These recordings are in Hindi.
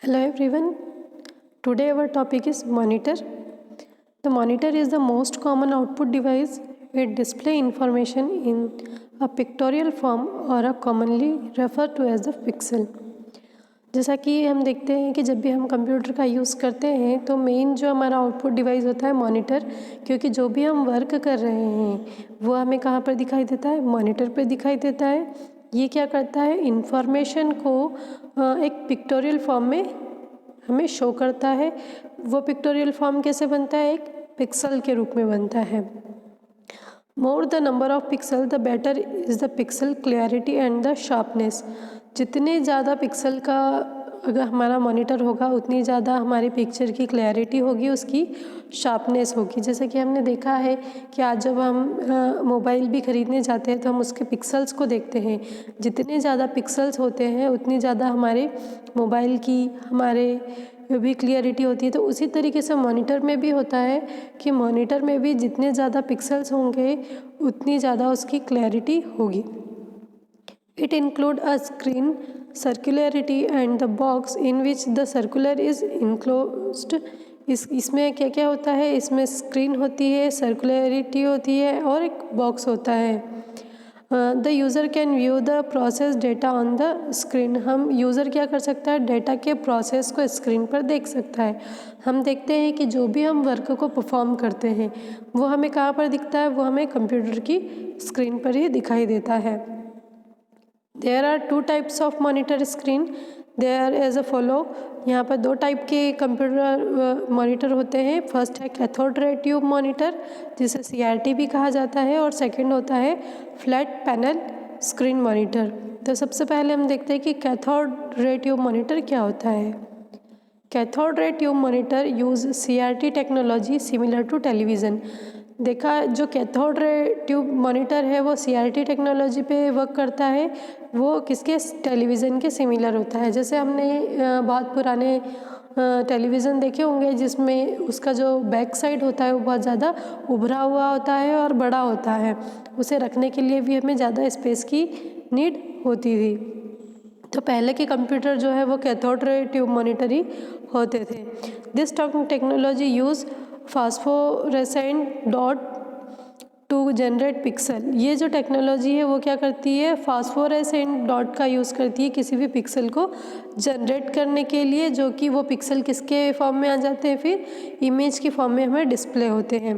Hello everyone. Today our topic is monitor. The monitor is the most common output device. It displays information in a pictorial form or a commonly referred to as the pixel. जैसा कि हम देखते हैं कि जब भी हम कंप्यूटर का यूज़ करते हैं तो मेन जो हमारा आउटपुट डिवाइस होता है मॉनिटर, क्योंकि जो भी हम वर्क कर रहे हैं वो हमें कहाँ पर दिखाई देता है, मॉनिटर पर दिखाई देता है। ये क्या करता है, इंफॉर्मेशन को एक पिक्टोरियल फॉर्म में हमें शो करता है। वो पिक्टोरियल फॉर्म कैसे बनता है, एक पिक्सल के रूप में बनता है। More the number of pixel the better is the pixel clarity and the sharpness. जितने ज़्यादा पिक्सल का अगर हमारा मॉनिटर होगा उतनी ज़्यादा हमारी पिक्चर की क्लैरिटी होगी, उसकी शार्पनेस होगी। जैसे कि हमने देखा है कि आज जब हम मोबाइल भी ख़रीदने जाते हैं तो हम उसके पिक्सल्स को देखते हैं। जितने ज़्यादा पिक्सल्स होते हैं उतनी ज़्यादा हमारे मोबाइल की हमारे भी क्लियरिटी होती है। तो उसी तरीके से मॉनिटर में भी होता है कि मॉनिटर में भी जितने ज़्यादा पिक्सल्स होंगे उतनी ज़्यादा उसकी क्लैरिटी होगी। It include a screen, circularity and the box in which the circular is enclosed. इसमें क्या क्या होता है, इसमें स्क्रीन होती है, सर्कुलरिटी होती है और एक बॉक्स होता है। The user can view the process data on the screen. हम यूज़र क्या कर सकता है, डेटा के प्रोसेस को स्क्रीन पर देख सकता है। हम देखते हैं कि जो भी हम वर्क को परफॉर्म करते हैं वो हमें कहाँ पर दिखता है, वो हमें कंप्यूटर की स्क्रीन पर ही दिखाई देता है। There are two types of monitor screen. There as a follow. यहाँ पर दो टाइप के कंप्यूटर मॉनिटर होते हैं। फर्स्ट है कैथोड रे ट्यूब मॉनिटर, जिसे CRT भी कहा जाता है, और सेकंड होता है फ्लैट पैनल स्क्रीन मॉनिटर। तो सबसे पहले हम देखते हैं कि कैथोड रे ट्यूब मॉनिटर क्या होता है। Cathode ray tube monitor use CRT technology similar to television. देखा, जो कैथोड रे ट्यूब मॉनिटर है वो CRT टेक्नोलॉजी पे वर्क करता है। वो किसके, टेलीविज़न के सिमिलर होता है। जैसे हमने बहुत पुराने टेलीविज़न देखे होंगे जिसमें उसका जो बैक साइड होता है वो बहुत ज़्यादा उभरा हुआ होता है और बड़ा होता है। उसे रखने के लिए भी हमें ज़्यादा स्पेस की नीड होती थी। तो पहले के कंप्यूटर जो है वो कैथोड रे ट्यूब मॉनिटर ही होते थे। This technology use phosphorescent dot to generate pixel. ये जो टेक्नोलॉजी है वो क्या करती है, फास्फोरेसेंट डॉट का यूज़ करती है किसी भी पिक्सल को जनरेट करने के लिए, जो कि वो पिक्सल किसके फॉर्म में आ जाते हैं, फिर इमेज की फॉर्म में हमें डिस्प्ले होते हैं।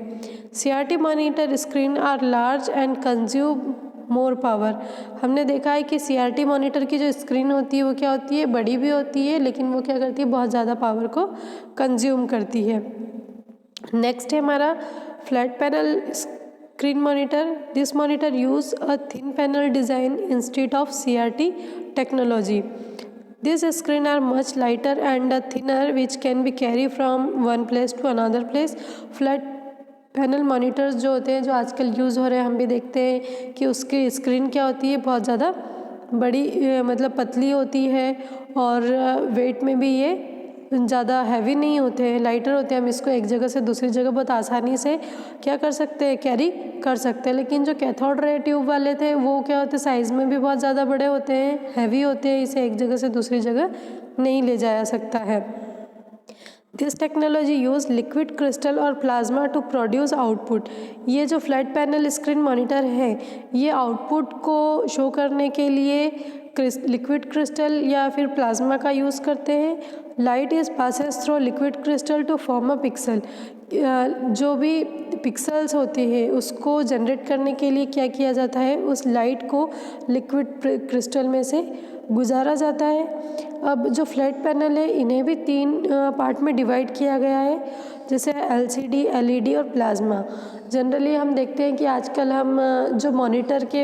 CRT monitor screen are large and consume more power. हमने देखा है कि CRT मॉनिटर की जो स्क्रीन होती है वो क्या होती है, बड़ी भी होती है, लेकिन वो क्या करती है, बहुत ज़्यादा पावर को कंज्यूम करती है। नेक्स्ट है हमारा flat panel screen monitor. This monitor use a thin panel design instead of CRT technology. This screen are much lighter and thinner which can be carry from one place to another place. Flat panel monitors जो होते हैं, जो आजकल यूज़ हो रहे हैं, हम भी देखते हैं कि उसकी स्क्रीन क्या होती है, बहुत ज़्यादा बड़ी मतलब पतली होती है, और वेट में भी ये ज़्यादा हैवी नहीं होते हैं, लाइटर होते हैं। हम इसको एक जगह से दूसरी जगह बहुत आसानी से क्या कर सकते हैं, कैरी कर सकते हैं। लेकिन जो कैथोड रे ट्यूब वाले थे वो क्या होते, साइज़ में भी बहुत ज़्यादा बड़े होते हैं, हैवी होते हैं, इसे एक जगह से दूसरी जगह नहीं ले जाया सकता है। This technology use liquid crystal और प्लाज्मा टू प्रोड्यूस आउटपुट। ये जो फ्लैट पैनल स्क्रीन मॉनिटर है ये आउटपुट को शो करने के लिए लिक्विड क्रिस्टल या फिर प्लाज्मा का यूज़ करते हैं। Light is passes through liquid crystal to form a pixel. जो भी पिक्सल्स होती है उसको जनरेट करने के लिए क्या किया जाता है, उस लाइट को लिक्विड क्रिस्टल में से गुजारा जाता है। अब जो फ्लैट पैनल है इन्हें भी तीन पार्ट में डिवाइड किया गया है, जैसे LCD, LED और प्लाज्मा। जनरली हम देखते हैं कि आजकल हम जो मॉनिटर के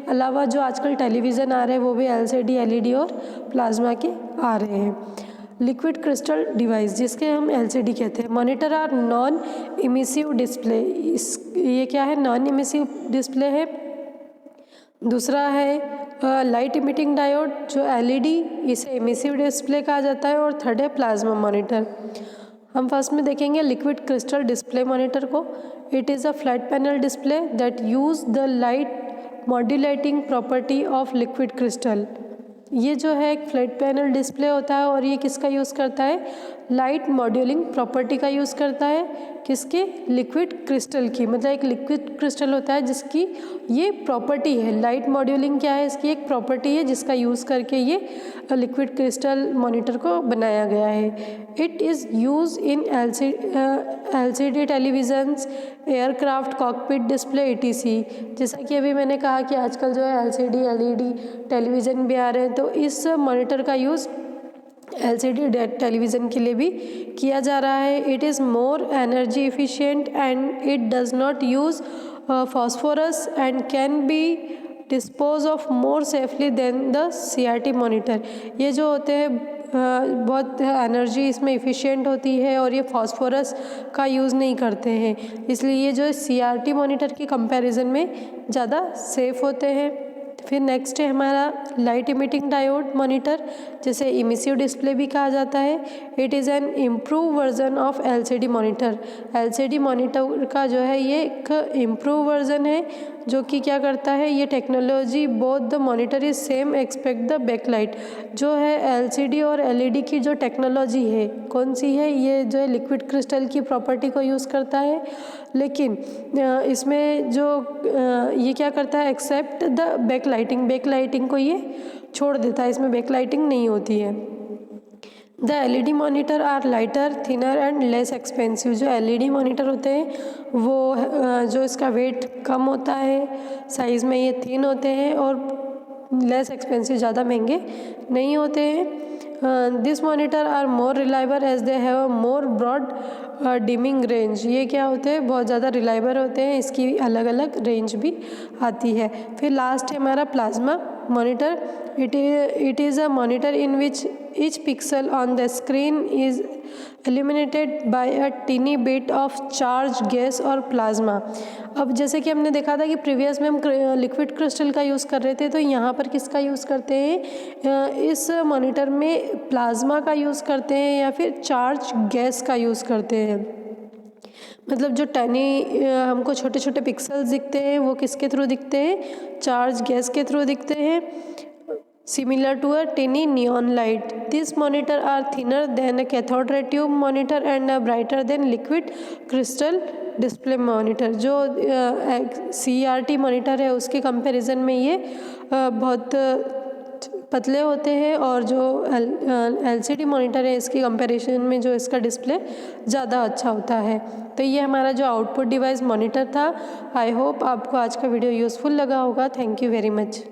अलावा जो आजकल टेलीविज़न आ रहे हैं वो भी LCD, LED और प्लाज्मा के आ रहे हैं। लिक्विड क्रिस्टल डिवाइस, जिसके हम LCD कहते हैं। Monitor are non emissive display. ये क्या है, नॉन इमिसिव डिस्प्ले है। दूसरा है लाइट इमिटिंग डायोड जो LED, इसे इमिसिव डिस्प्ले कहा जाता है। और थर्ड है प्लाज्मा मॉनिटर। हम फर्स्ट में देखेंगे लिक्विड क्रिस्टल डिस्प्ले मॉनिटर को। It is a flat panel display that use the light modulating property of liquid crystal. ये जो है एक फ्लैट पैनल डिस्प्ले होता है और ये किसका यूज़ करता है, लाइट मॉड्यूलिंग प्रॉपर्टी का यूज़ करता है, किसके, लिक्विड क्रिस्टल की। मतलब एक लिक्विड क्रिस्टल होता है जिसकी ये प्रॉपर्टी है, लाइट मॉड्यूलिंग क्या है, इसकी एक प्रॉपर्टी है जिसका यूज़ करके ये लिक्विड क्रिस्टल मॉनिटर को बनाया गया है। It is use in LCD televisions, aircraft cockpit display ETC। जैसा कि अभी मैंने कहा कि आजकल जो है LCD LED टेलीविज़न भी आ रहे हैं, तो इस मॉनिटर का यूज़ LCD टेलीविज़न के लिए भी किया जा रहा है। It is more energy efficient and it does not use phosphorus and can be dispose of more safely than the CRT monitor. ये जो होते हैं बहुत एनर्जी इसमें एफिशिएंट होती है और ये फॉस्फोरस का यूज़ नहीं करते हैं, इसलिए ये जो CRT मॉनिटर की कंपैरिजन में ज़्यादा सेफ़ होते हैं। फिर नेक्स्ट है हमारा लाइट इमिटिंग डायोड मॉनिटर, जिसे इमिसिव डिस्प्ले भी कहा जाता है। It is an improve version of LCD monitor. LCD monitor का जो है ये एक इम्प्रूव वर्जन है जो कि क्या करता है, ये technology both the monitor is same expect the backlight. जो है LCD और LED की जो टेक्नोलॉजी है, कौन सी है, ये जो है लिक्विड क्रिस्टल की प्रॉपर्टी को यूज़ करता है, लेकिन इसमें जो ये क्या करता है, एक्सेप्ट द बैकलाइटिंग को ये छोड़ देता है, इसमें बैकलाइटिंग नहीं होती है। The LED monitor are lighter, thinner and less expensive. जो LED मॉनिटर होते हैं वो जो इसका वेट कम होता है, साइज़ में ये थिन होते हैं और लेस एक्सपेंसिव, ज़्यादा महंगे नहीं होते हैं। This monitor are more reliable as they have a more broad dimming range. ये क्या होते हैं, बहुत ज़्यादा रिलायबल होते हैं, इसकी अलग अलग रेंज भी आती है। फिर लास्ट है हमारा plasma monitor. It is a monitor in which each pixel on the screen is illuminated by a teeny bit of charged gas और प्लाज्मा। अब जैसे कि हमने देखा था कि प्रीवियस में हम लिक्विड क्रिस्टल का यूज़ कर रहे थे, तो यहाँ पर किसका यूज़ करते हैं, इस मॉनिटर में प्लाज्मा का यूज़ करते हैं या फिर चार्ज गैस का यूज़ करते हैं। मतलब जो टैनी हमको छोटे छोटे पिक्सल्स दिखते हैं वो किसके थ्रू दिखते हैं, चार्ज गैस के थ्रू दिखते हैं, similar to a tiny neon light. These monitor are thinner than a cathode ray tube monitor and brighter than liquid crystal display monitor. जो CRT मॉनिटर है उसके कंपैरिजन में ये बहुत पतले होते हैं और जो LCD मॉनिटर है इसकी कंपैरिजन में जो इसका डिस्प्ले ज़्यादा अच्छा होता है। तो ये हमारा जो आउटपुट डिवाइस मॉनिटर था। आई होप आपको आज का वीडियो यूज़फुल लगा होगा। Thank you very much.